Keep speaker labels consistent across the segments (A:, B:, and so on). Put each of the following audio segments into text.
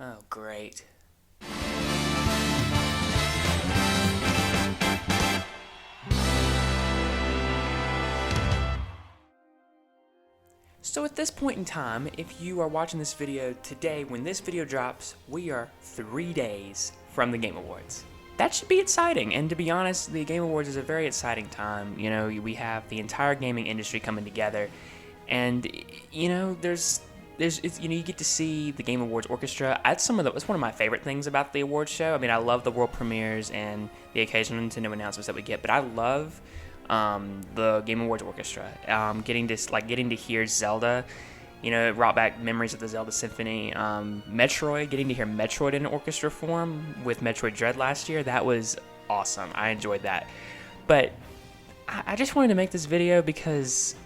A: Oh, great. So at this point in time, if you are watching this video today, when this video drops, we are 3 days from the Game Awards. That should be exciting, and to be honest, the Game Awards is a very exciting time. You know, we have the entire gaming industry coming together, and you know, you get to see the Game Awards orchestra. It's one of my favorite things about the awards show. I mean, I love the world premieres and the occasional Nintendo announcements that we get, but I love the Game Awards orchestra. Getting to hear Zelda, you know, it brought back memories of the Zelda Symphony. Metroid, getting to hear Metroid in orchestra form with Metroid Dread last year, that was awesome. I enjoyed that. But I just wanted to make this video because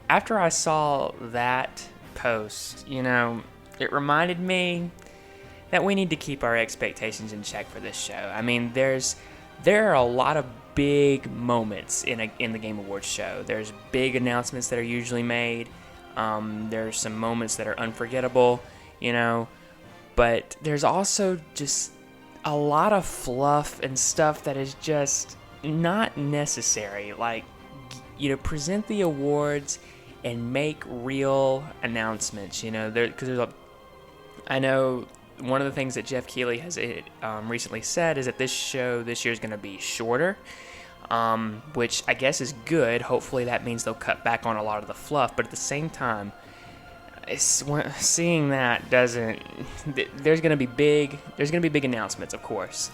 A: after I saw that post, you know, it reminded me that we need to keep our expectations in check for this show. I mean, there are a lot of big moments in the Game Awards show. There's big announcements that are usually made. There's some moments that are unforgettable, you know, but there's also just a lot of fluff and stuff that is just not necessary. Like, you know, present the awards and make real announcements, you know, I know one of the things that Jeff Keighley has recently said is that this show this year is going to be shorter, which I guess is good. Hopefully that means they'll cut back on a lot of the fluff, but at the same time, seeing that doesn't. There's going to be big announcements, of course,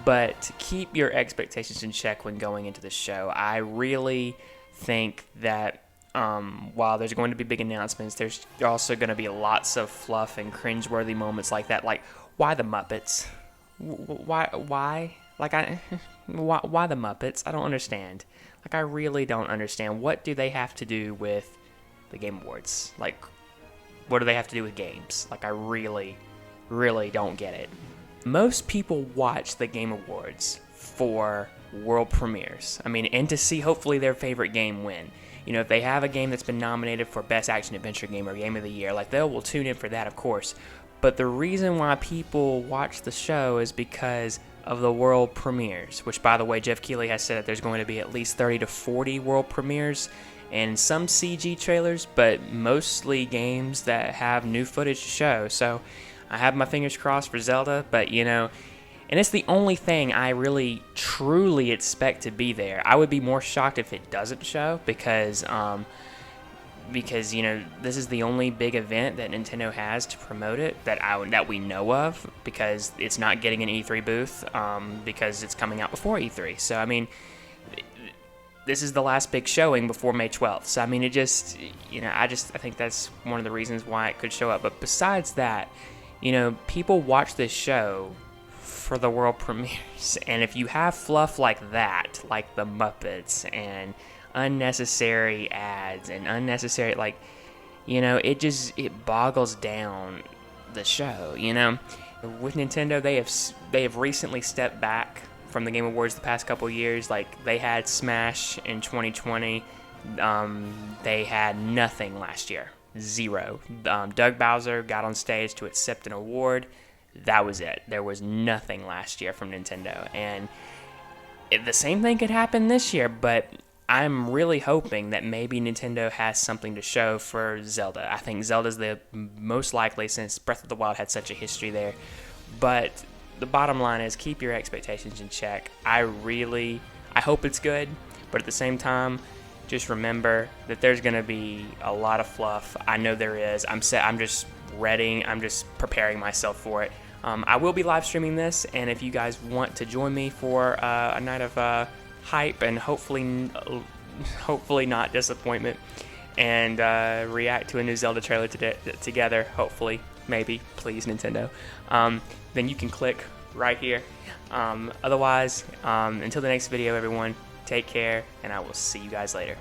A: but keep your expectations in check when going into the show. I really think that while there's going to be big announcements, there's also going to be lots of fluff and cringeworthy moments like that. Like, why the Muppets? Why? Like, why the Muppets? I don't understand. Like, I really don't understand. What do they have to do with the Game Awards? Like, what do they have to do with games? Like, I really, really don't get it. Most people watch the Game Awards for world premieres. I mean, and to see hopefully their favorite game win. You know, if they have a game that's been nominated for Best Action Adventure Game or Game of the Year, like, they will tune in for that, of course. But the reason why people watch the show is because of the world premieres, which, by the way, Jeff Keighley has said that there's going to be at least 30 to 40 world premieres and some CG trailers, but mostly games that have new footage to show. So I have my fingers crossed for Zelda, but, you know, and it's the only thing I really, truly expect to be there. I would be more shocked if it doesn't show because, you know, this is the only big event that Nintendo has to promote it that we know of, because it's not getting an E3 booth because it's coming out before E3. So, I mean, this is the last big showing before May 12th. So, I mean, it just, you know, I think that's one of the reasons why it could show up. But besides that, you know, people watch this show for the world premieres, and if you have fluff like that, like the Muppets and unnecessary ads and unnecessary, like, you know, it boggles down the show. You know, with Nintendo, they have recently stepped back from the Game Awards the past couple years. Like, they had Smash in 2020, they had nothing last year, zero. Doug Bowser got on stage to accept an award. That was it. There was nothing last year from Nintendo. And the same thing could happen this year, but I'm really hoping that maybe Nintendo has something to show for Zelda. I think Zelda's the most likely, since Breath of the Wild had such a history there. But the bottom line is, keep your expectations in check. I hope it's good, but at the same time, just remember that there's going to be a lot of fluff. I know there is. I'm just preparing myself for it. I will be live streaming this, and if you guys want to join me for a night of hype and hopefully not disappointment, and react to a new Zelda trailer together, hopefully, maybe, please, Nintendo, then you can click right here. Otherwise, until the next video, everyone, take care, and I will see you guys later.